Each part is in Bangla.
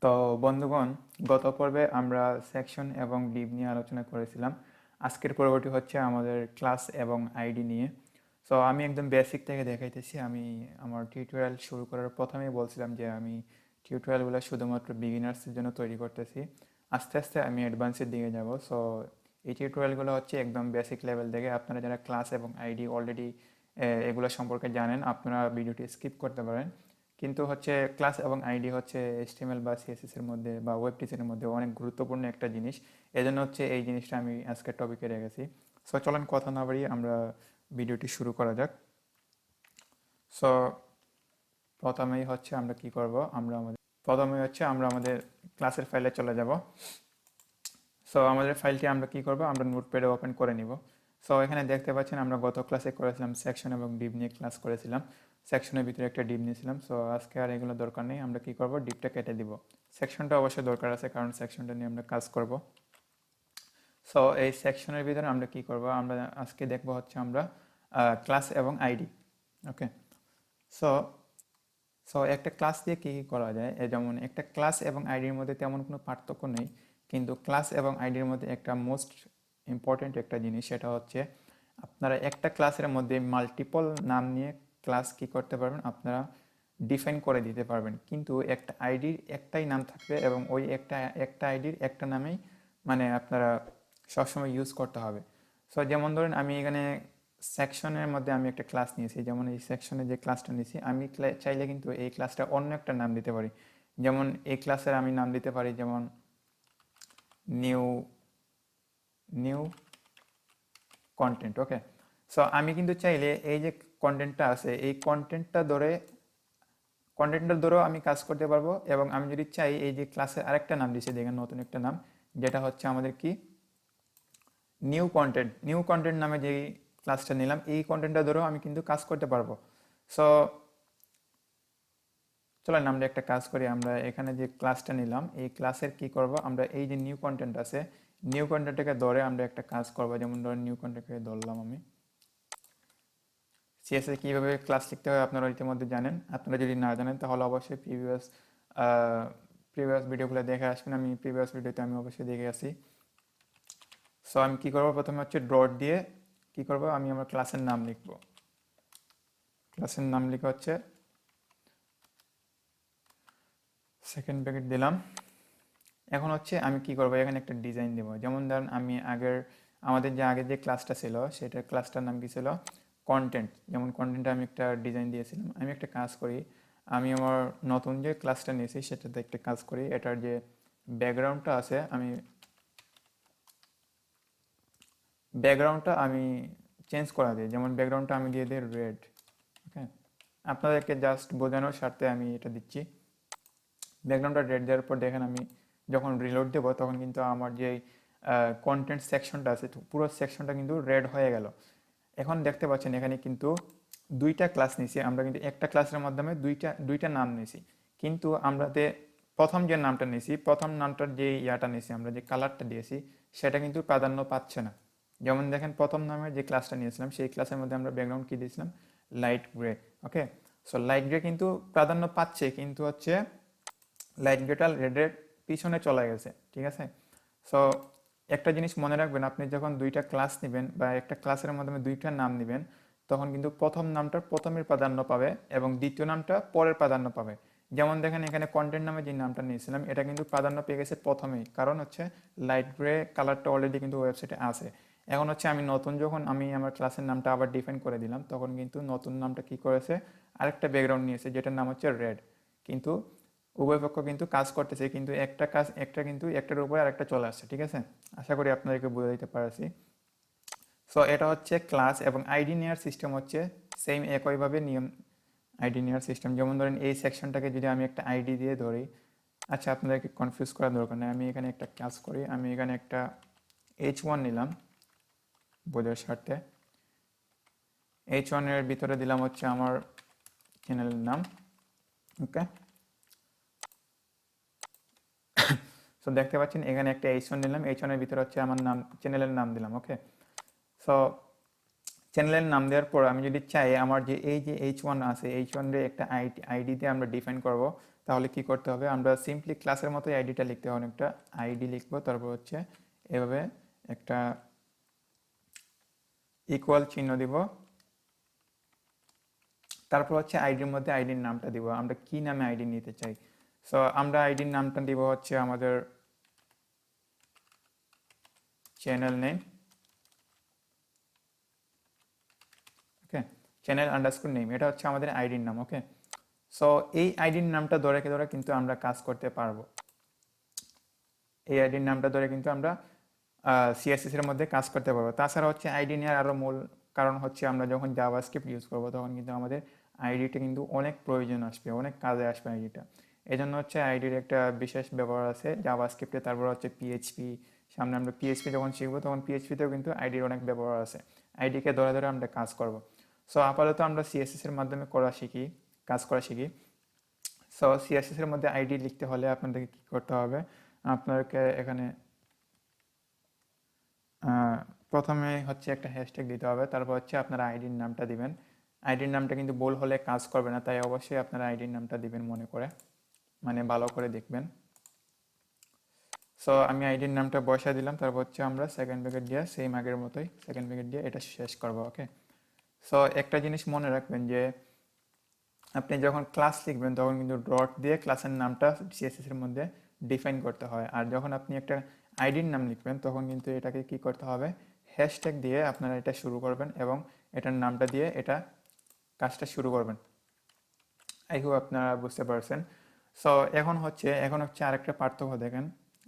তো বন্ধুগণ, গত পর্বে আমরা সেকশন এবং ডিভ নিয়ে আলোচনা করেছিলাম। আজকের পর্বটি হচ্ছে আমাদের ক্লাস এবং আইডি নিয়ে। সো আমি একদম বেসিক থেকে দেখাইতেছি। আমি আমার টিউটোরিয়াল শুরু করার প্রথমেই বলছিলাম যে আমি টিউটোরিয়ালগুলো শুধুমাত্র বিগিনার্সের জন্য তৈরি করতেছি। আস্তে আস্তে আমি অ্যাডভান্সের দিকে যাব। সো এই টিউটোরিয়ালগুলো হচ্ছে একদম বেসিক লেভেল থেকে। আপনারা যারা ক্লাস এবং আইডি অলরেডি এগুলো সম্পর্কে জানেন, আপনারা ভিডিওটি স্কিপ করতে পারেন। কিন্তু হচ্ছে ক্লাস এবং আইডি হচ্ছে এইচটিএমএল বা সিএসএস এর মধ্যে বা ওয়েব ডিজাইনের মধ্যে অনেক গুরুত্বপূর্ণ একটা জিনিস। এজন্য হচ্ছে এই জিনিসটা আমি আজকের টপিকে রেখেছি। সো চলেন কথা না বাড়িয়ে আমরা ভিডিওটি শুরু করা যাক। সো প্রথমেই হচ্ছে আমরা কি করব, প্রথমেই হচ্ছে আমরা আমাদের ক্লাসের ফাইলে চলে যাব। সো আমাদের ফাইলটি আমরা কি করব, আমরা নোটপ্যাডে ওপেন করে নিব। সো এখানে দেখতে পাচ্ছেন আমরা গত ক্লাসে করেছিলাম সেকশন এবং ডিভ নিয়ে ক্লাস করেছিলাম। সেকশনের ভিতরে একটা ডিভ নিয়েছিলাম। সো আজকে আর এগুলো দরকার নেই, আমরা কি করব, ডিভটা কেটে দিব। সেকশনটা অবশ্যই দরকার আছে, কারণ সেকশনটা নিয়ে আমরা কাজ করব। সো এই সেকশনের ভিতরে আমরা কি করব, আমরা আজকে দেখব হচ্ছে আমরা ক্লাস এবং আইডি। ওকে। সো সো একটা ক্লাস দিয়ে কী কী করা যায়, যেমন একটা ক্লাস এবং আইডির মধ্যে তেমন কোনো পার্থক্য নেই, কিন্তু ক্লাস এবং আইডির মধ্যে একটা মোস্ট ইম্পর্ট্যান্ট একটা জিনিস, সেটা হচ্ছে আপনারা একটা ক্লাসের মধ্যে মাল্টিপল নাম নিয়ে ক্লাস কি করতে পারবেন, আপনারা ডিফাইন করে দিতে পারবেন। কিন্তু একটা আইডির একটাই নাম থাকবে এবং ওই একটা একটা আইডির একটা নামেই মানে আপনারা সবসময় ইউজ করতে হবে। সো যেমন ধরেন আমি এখানে সেকশনের মধ্যে আমি একটা ক্লাস নিয়েছি, যেমন এই সেকশনে যে ক্লাসটা নিয়েছি আমি চাইলে কিন্তু এই ক্লাসটা অন্য একটা নাম দিতে পারি। যেমন এই ক্লাসের আমি নাম দিতে পারি যেমন নিউ নিউ কন্টেন্ট। ওকে। সো আমি কিন্তু চাইলে এই যে কন্টেন্টটা আছে এই কন্টেন্টটার ধরেও আমি কাজ করতে পারবো, এবং আমি যদি চাই এই যে ক্লাসের আরেকটা নাম দিয়েছি দেখেন, নতুন একটা নাম, যেটা হচ্ছে আমাদের কি নিউ কন্টেন্ট নামে যে ক্লাসটা নিলাম, এই কন্টেন্টটা ধরেও আমি কিন্তু কাজ করতে পারবো। সো চলেন আমরা একটা কাজ করি, আমরা এখানে যে ক্লাসটা নিলাম এই ক্লাসের কি করব, আমরা এই যে নিউ কন্টেন্ট আছে নিউ কন্টেন্টটাকে ধরে আমরা একটা কাজ করব। যেমন ধরেন নিউ কন্টেন্টটাকে ধরলাম আমি। সিএসএস কীভাবে ক্লাস লিখতে হয় আপনারা ইতিমধ্যে জানেন। আপনারা যদি না জানেন তাহলে অবশ্যই প্রিভিয়াস ভিডিওগুলো দেখে আসবেন। আমি প্রিভিয়াস ভিডিওতে আমি অবশ্যই দেখে আসি। সো আমি কী করবো, প্রথমে হচ্ছে ডট দিয়ে কী করবো, আমি আমার ক্লাসের নাম লিখব। ক্লাসের নাম লিখে হচ্ছে সেকেন্ড ব্র্যাকেট দিলাম। এখন হচ্ছে আমি কি করবো, এখানে একটা ডিজাইন দেবো। যেমন ধরেন আমি আমাদের যে আগের যে ক্লাসটা ছিল সেটার ক্লাসটার নাম কি ছিল, কন্টেন্ট। যেমন কন্টেন্টে আমি একটা ডিজাইন দিয়েছিলাম। আমি একটা কাজ করি, আমি আমার নতুন যে ক্লাসটা নিয়েছি সেটাতে একটা কাজ করি, এটার যে ব্যাকগ্রাউন্ডটা আছে আমি চেঞ্জ করা দিই। যেমন ব্যাকগ্রাউন্ডটা আমি দিয়ে দিই রেড। ওকে। আপনাদেরকে জাস্ট বোঝানোর স্বার্থে আমি এটা দিচ্ছি। ব্যাকগ্রাউন্ডটা রেড দেওয়ার পর দেখেন আমি যখন রিলোড দেবো তখন কিন্তু আমার যে কন্টেন্ট সেকশনটা আছে পুরো সেকশনটা কিন্তু রেড হয়ে গেল। এখন দেখতে পাচ্ছেন এখানে কিন্তু দুইটা ক্লাস নিয়েছি আমরা, কিন্তু একটা ক্লাসের মাধ্যমে দুইটা নাম নিয়েছি। কিন্তু আমরাতে প্রথম যে নামটা নিয়েছি, প্রথম নামটার যে ইয়াটা নিয়েছি, আমরা যে কালারটা দিয়েছি সেটা কিন্তু প্রাধান্য পাচ্ছে না। যেমন দেখেন প্রথম নামের যে ক্লাসটা নিয়েছিলাম সেই ক্লাসের মধ্যে আমরা ব্যাকগ্রাউন্ড কি দিয়েছিলাম, লাইট গ্রে। ওকে। সো লাইট গ্রে কিন্তু প্রাধান্য পাচ্ছে, কিন্তু হচ্ছে লাইট গ্রেটা রেডের পিছনে চলে গেছে। ঠিক আছে। সো একটা জিনিস মনে রাখবেন, আপনি যখন দুইটা ক্লাস নেবেন বা একটা ক্লাসের মাধ্যমে দুইটা নাম নেবেন তখন কিন্তু প্রথম নামটা প্রথমের প্রাধান্য পাবে এবং দ্বিতীয় নামটা পরের প্রাধান্য পাবে। যেমন দেখেন এখানে কন্টেন্ট নামে যে নামটা নিয়েছিলাম এটা কিন্তু প্রাধান্য পেয়ে গেছে প্রথমেই, কারণ হচ্ছে লাইট গ্রে কালারটা অলরেডি কিন্তু ওয়েবসাইটে আছে। এখন হচ্ছে আমি নতুন যখন আমি আমার ক্লাসের নামটা আবার ডিফাইন করে দিলাম তখন কিন্তু নতুন নামটা কি করেছে, আরেকটা ব্যাকগ্রাউন্ড নিয়েছে যেটার নাম হচ্ছে রেড। কিন্তু উভয় পক্ষ কিন্তু কাজ করতেছে, কিন্তু একটা কিন্তু একটার উপরে আরেকটা চলে আসছে। ঠিক আছে। আশা করি আপনাদেরকে বুঝে দিতে পারছি। সো এটা হচ্ছে ক্লাস, এবং আইডি নেওয়ার সিস্টেম হচ্ছে সেম একইভাবে নিয়ম। আইডি নেওয়ার সিস্টেম যেমন ধরেন এই সেকশনটাকে যদি আমি একটা আইডি দিয়ে ধরি, আচ্ছা আপনাদেরকে কনফিউজ করার দরকার নেই, আমি এখানে একটা কাজ করি, আমি এখানে একটা H1 নিলাম বোঝার স্বার্থে। H1 এর ভিতরে দিলাম হচ্ছে আমার চ্যানেলের নাম। ওকে। সো দেখতে পাচ্ছেন এখানে একটা H1 নিলাম, H1 এর ভিতরে হচ্ছে আমার নাম, চ্যানেলের নাম দিলাম। ওকে। সো চ্যানেলের নাম দেওয়ার পর আমি যদি চাই আমার যে এই যে H1 আছে H1 এর একটা আইডি দিয়ে আমরা ডিফাইন করব, তাহলে কি করতে হবে, আমরা সিম্পলি ক্লাসের মতোই আইডিটা লিখতে হবে, একটা আইডি লিখবো, তারপর হচ্ছে এভাবে একটা ইকুয়াল চিহ্ন দিব, তারপর হচ্ছে আইডির মধ্যে আইডির নামটা দিব, আমরা কি নামে আইডি নিতে চাই। সো আমরা আইডির নামটা দিব হচ্ছে আমাদের চ্যানেল নেম, ওকে, চ্যানেল আন্ডারস্কোর নেম, এটা হচ্ছে আমাদের আইডির নাম। ওকে, সো এই আইডির নামটা ধরে কিন্তু আমরা কাজ করতে পারবো। এই আইডির নামটা ধরে কিন্তু আমরা সিএসএস এর মধ্যে কাজ করতে পারবো। তাছাড়া হচ্ছে আইডি নেওয়ার আরও মূল কারণ হচ্ছে আমরা যখন জাভাস্ক্রিপ্ট ইউজ করবো তখন কিন্তু আমাদের আইডিটা কিন্তু অনেক প্রয়োজন আসবে, অনেক কাজে আসবে আইডিটা। এই জন্য হচ্ছে আইডির একটা বিশেষ ব্যবহার আছে জাভাস্ক্রিপ্টে। তারপর হচ্ছে পিএইচপি, সামনে আমরা পিএইচপি যখন শিখবো তখন পিএইচপিতেও কিন্তু আইডির অনেক ব্যবহার আছে, আইডিকে ধরে ধরে আমরা কাজ করব। সো আপাতত আমরা সিএসএস এর মাধ্যমে কাজ করা শিখি। সো সিএসএস এর মধ্যে আইডি লিখতে হলে আপনাদেরকে কী করতে হবে, আপনাকে এখানে প্রথমে হচ্ছে একটা হ্যাশট্যাগ দিতে হবে, তারপর হচ্ছে আপনার আইডির নামটা দিবেন। আইডির নামটা কিন্তু ভুল হলে কাজ করবে না, তাই অবশ্যই আপনার আইডির নামটা দিবেন মনে করে, মানে ভালো করে দেখবেন। সো আমি আইডির নামটা বসা দিলাম, তারপর হচ্ছে আমরা সেকেন্ড ব্র্যাকেট দিয়ে সেম আগের মতোই সেকেন্ড ব্র্যাকেট দিয়ে এটা শেষ করব। ওকে, সো একটা জিনিস মনে রাখবেন যে আপনি যখন ক্লাস লিখবেন তখন কিন্তু ডট দিয়ে ক্লাসের নামটা সিএসএস এর মধ্যে ডিফাইন করতে হয়, আর যখন আপনি একটা আইডির নাম লিখবেন তখন কিন্তু এটাকে কি করতে হবে, হ্যাশট্যাগ দিয়ে আপনারা এটা শুরু করবেন এবং এটার নামটা দিয়ে এটা কাজটা শুরু করবেন। আই হোপ আপনারা বুঝতে পারছেন। সো এখন হচ্ছে আরেকটা পার্থক্য দেখেন,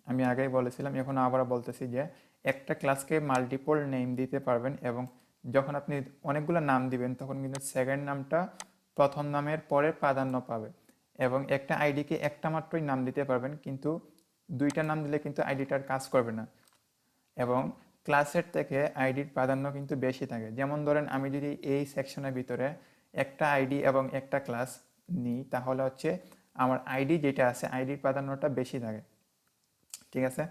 আমি আগেই বলেছিলাম, এখন আবার বলতেছি যে একটা ক্লাসকে মাল্টিপল নেম দিতে পারবেন এবং যখন আপনি অনেকগুলো নাম দিবেন তখন কিন্তু সেকেন্ড নামটা প্রথম নামের পরে প্রাধান্য পাবে, এবং একটা আইডিকে একটা মাত্রই নাম দিতে পারবেন, কিন্তু দুইটা নাম দিলে কিন্তু আইডিটার কাজ করবে না, এবং ক্লাসের থেকে আইডির প্রাধান্য কিন্তু বেশি থাকে। যেমন ধরেন আমি যদি এই সেকশনের ভিতরে একটা আইডি এবং একটা ক্লাস নিই তাহলে হচ্ছে আমার আইডি যেটা আছে আইডির প্রাধান্যটা বেশি থাকে, ঠিক আছে।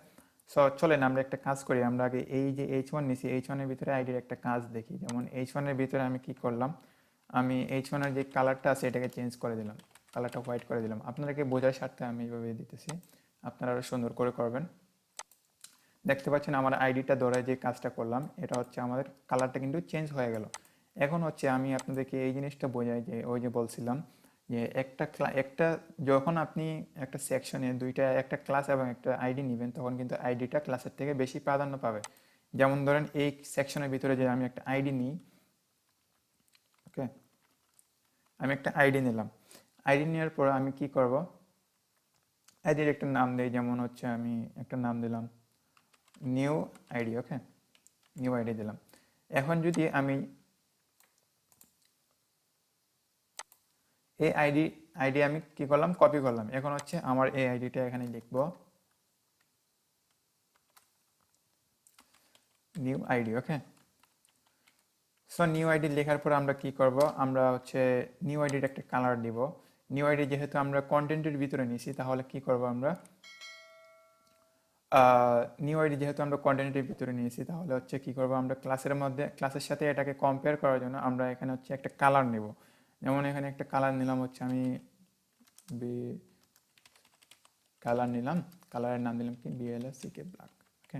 সো চলেন আমরা একটা কাজ করি, আমরা আগে এই যে H1 নিছি, H1 এর ভিতরে আইডির একটা কাজ দেখি। যেমন H1 এর ভিতরে আমি কি করলাম, আমি H1 এর যে কালারটা আছে এটাকে চেঞ্জ করে দিলাম, কালারটা হোয়াইট করে দিলাম। আপনাদেরকে বোঝার স্বার্থে আমি এইভাবে দিতেছি, আপনারা আরো সুন্দর করে করবেন। দেখতে পাচ্ছেন আমার আইডিটা ধরে যে কাজটা করলাম এটা হচ্ছে আমাদের কালারটা কিন্তু চেঞ্জ হয়ে গেল। এখন হচ্ছে আমি আপনাদেরকে এই জিনিসটা বোঝাই যে ওই যে বলছিলাম যে একটা যখন আপনি একটা সেকশনে দুইটা একটা ক্লাস এবং একটা আইডি নেবেন তখন কিন্তু আইডিটা ক্লাসের থেকে বেশি প্রাধান্য পাবে। যেমন ধরেন এই সেকশনের ভিতরে যে আমি একটা আইডি নিই, ওকে, আমি একটা আইডি নিলাম, আইডি নেওয়ার পর আমি কি করব, আইডির একটা নাম দিই, যেমন হচ্ছে আমি একটা নাম দিলাম নিউ আইডি। ওকে, নিউ আইডি দিলাম। এখন যদি আমি এই আইডি আমি কি করলাম, কপি করলাম, এখন হচ্ছে আমার এই আইডিটা এখানে লিখব নিউ আইডি। ওকে, সো নিউ আইডি লেখার পর আমরা কি করব, আমরা হচ্ছে নিউ আইডির একটা কালার দিব। নিউ আইডি যেহেতু আমরা কন্টেন্টের ভিতরে নিছি তাহলে কি করব, আমরা নিউ আইডি যেহেতু আমরা কন্টেন্টের ভিতরে নিয়েছি তাহলে হচ্ছে কি করব, আমরা ক্লাসের সাথে এটাকে কম্পেয়ার করার জন্য আমরা এখানে হচ্ছে একটা কালার নেব। যেমন এখানে একটা কালার নিলাম, হচ্ছে আমি কালার নিলাম, কালারের নাম দিলাম কি BLSCK ব্ল্যাক। ওকে,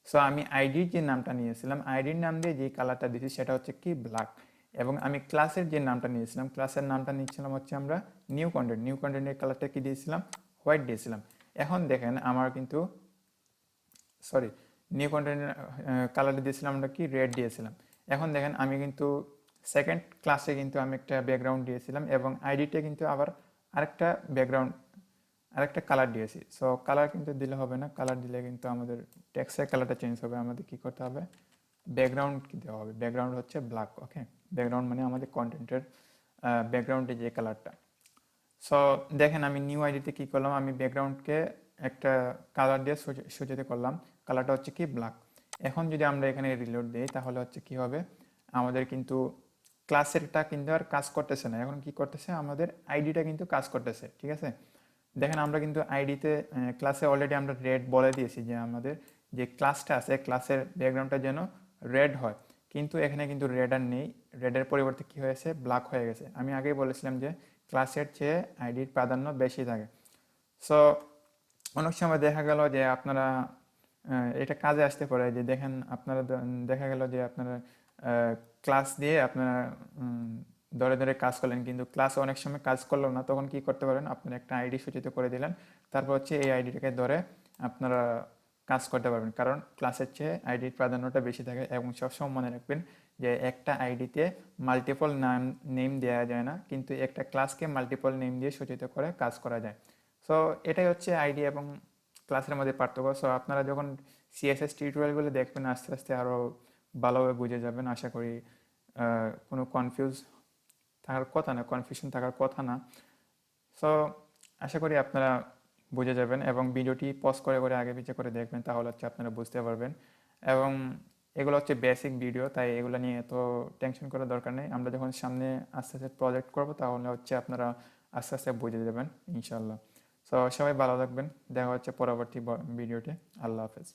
সো আমি আইডির যে নামটা নিয়েছিলাম আইডির নাম দিয়ে যে কালারটা দিয়েছি সেটা হচ্ছে কি ব্ল্যাক, এবং আমি ক্লাসের যে নামটা নিয়েছিলাম ক্লাসের নামটা নিচ্ছিলাম হচ্ছে আমরা নিউ কন্টেন্টের কালারটা কি দিয়েছিলাম, হোয়াইট দিয়েছিলাম। এখন দেখেন আমার কিন্তু সরি নিউ কন্টেন্টের কালার দিয়েছিলাম আমরা কি রেড দিয়েছিলাম। এখন দেখেন আমি কিন্তু সেকেন্ড ক্লাসে কিন্তু আমি একটা ব্যাকগ্রাউন্ড দিয়েছিলাম এবং আইডিতে কিন্তু আবার আরেকটা ব্যাকগ্রাউন্ড আরেকটা কালার দিয়েছি। সো কালার কিন্তু দিলে হবে না, কালার দিলে কিন্তু আমাদের টেক্সটের কালারটা চেঞ্জ হবে, আমাদের কি করতে হবে, ব্যাকগ্রাউন্ড কি দেওয়া হবে, ব্যাকগ্রাউন্ড হচ্ছে ব্ল্যাক। ওকে, ব্যাকগ্রাউন্ড মানে আমাদের কন্টেন্টের ব্যাকগ্রাউন্ডে যে কালারটা। সো দেখেন আমি নিউ আইডিতে কি করলাম, আমি ব্যাকগ্রাউন্ডকে একটা কালার দিয়ে সজ্জিত করলাম, কালারটা হচ্ছে কি ব্ল্যাক। এখন যদি আমরা এখানে রিলোড দিই তাহলে হচ্ছে কি হবে, আমাদের কিন্তু ক্লাসেরটা কিন্তু আর কাজ করতেছে না, এখন কি করতেছে আমাদের আইডিটা কিন্তু কাজ করতেছে, ঠিক আছে। দেখেন আমরা কিন্তু আইডিতে ক্লাসে অলরেডি আমরা রেড বলে দিয়েছি যে আমাদের যে ক্লাসটা আছে ক্লাসের ব্যাকগ্রাউন্ডটা যেন রেড হয়, কিন্তু এখানে কিন্তু রেড আর নেই, রেডের পরিবর্তে কি হয়েছে, ব্ল্যাক হয়ে গেছে। আমি আগেই বলেছিলাম যে ক্লাসের চেয়ে আইডির প্রাধান্য বেশি থাকে। সো অনেক সময় দেখা গেল যে আপনারা এটা কাজে আসতে পারে যে দেখেন আপনারা দেখা গেল যে আপনারা ক্লাস দিয়ে আপনারা উম, ধরে ধরে কাজ করলেন, কিন্তু ক্লাসে অনেক সময় কাজ করলো না, তখন কি করতে পারেন, আপনারা একটা আইডি সূচিত করে দিলেন, তারপর হচ্ছে এই আইডিটাকে ধরে আপনারা কাজ করতে পারবেন, কারণ ক্লাসের চেয়ে আইডির প্রাধান্যটা বেশি থাকে। এবং সবসময় মনে রাখবেন যে একটা আইডিতে মাল্টিপল নাম নেম দেওয়া যায় না, কিন্তু একটা ক্লাসকে মাল্টিপল নেম দিয়ে সূচিত করে কাজ করা যায়। সো এটাই হচ্ছে আইডি এবং ক্লাসের মধ্যে পার্থক্য। সো আপনারা যখন সিএসএস টিউটোরিয়ালগুলো দেখবেন আস্তে আস্তে আরও ভালোভাবে বুঝে যাবেন আশা করি। কোনো থাকার কথা না, কনফিউশন থাকার কথা না। সো আশা করি আপনারা বুঝে যাবেন, এবং ভিডিওটি পজ করে করে আগে পিছিয়ে করে দেখবেন, তাহলে হচ্ছে আপনারা বুঝতে পারবেন। এবং এগুলো হচ্ছে বেসিক ভিডিও, তাই এগুলো নিয়ে এত টেনশন করার দরকার নেই। আমরা যখন সামনে আস্তে আস্তে প্রজেক্ট করবো তাহলে হচ্ছে আপনারা আস্তে আস্তে বুঝে যাবেন ইনশাল্লাহ। সো সবাই ভালো থাকবেন, দেখা হচ্ছে পরবর্তী ভিডিওতে। আল্লাহ হাফেজ।